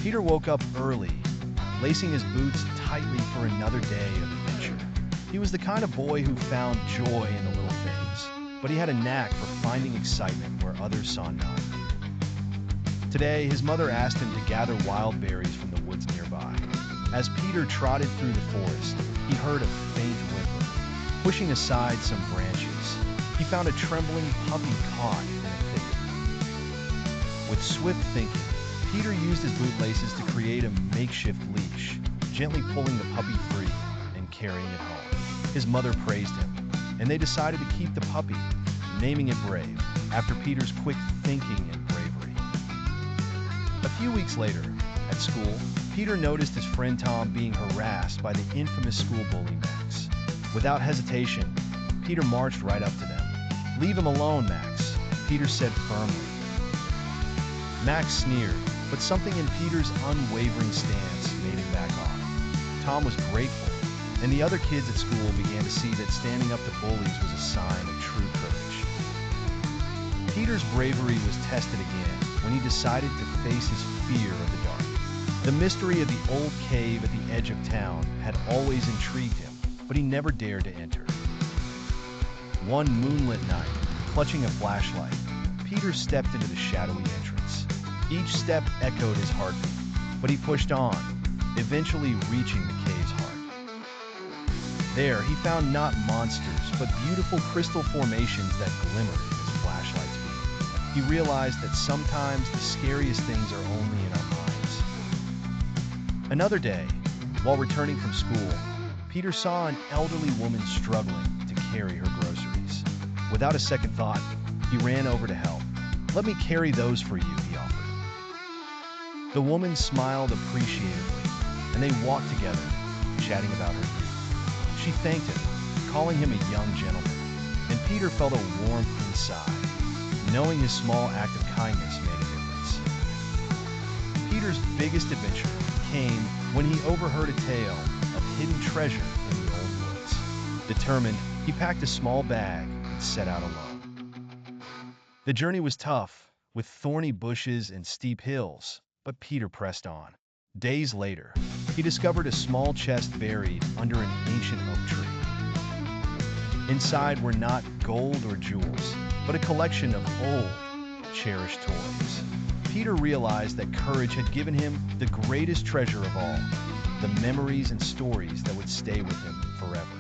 Peter woke up early, lacing his boots tightly for another day of adventure. He was the kind of boy who found joy in the little things, but he had a knack for finding excitement where others saw none. Today, his mother asked him to gather wild berries from the woods nearby. As Peter trotted through the forest, he heard a faint whimper. Pushing aside some branches, he found a trembling puppy caught in a thicket. With swift thinking, Peter used his bootlaces to create a makeshift leash, gently pulling the puppy free and carrying it home. His mother praised him, and they decided to keep the puppy, naming it Brave, after Peter's quick thinking and bravery. A few weeks later, at school, Peter noticed his friend Tom being harassed by the infamous school bully Max. Without hesitation, Peter marched right up to them. "Leave him alone, Max," Peter said firmly. Max sneered, but something in Peter's unwavering stance made him back off. Tom was grateful, and the other kids at school began to see that standing up to bullies was a sign of true courage. Peter's bravery was tested again when he decided to face his fear of the dark. The mystery of the old cave at the edge of town had always intrigued him, but he never dared to enter. One moonlit night, clutching a flashlight, Peter stepped into the shadowy entrance. Each step echoed his heartbeat, but he pushed on, eventually reaching the cave's heart. There, he found not monsters, but beautiful crystal formations that glimmered as flashlights beat. He realized that sometimes the scariest things are only in our minds. Another day, while returning from school, Peter saw an elderly woman struggling to carry her groceries. Without a second thought, he ran over to help. "Let me carry those for you," he offered. The woman smiled appreciatively, and they walked together, chatting about her youth. She thanked him, calling him a young gentleman, and Peter felt a warmth inside, knowing his small act of kindness made a difference. Peter's biggest adventure came when he overheard a tale of hidden treasure in the old woods. Determined, he packed a small bag and set out alone. The journey was tough, with thorny bushes and steep hills, but Peter pressed on. Days later, he discovered a small chest buried under an ancient oak tree. Inside were not gold or jewels, but a collection of old, cherished toys. Peter realized that courage had given him the greatest treasure of all, the memories and stories that would stay with him forever.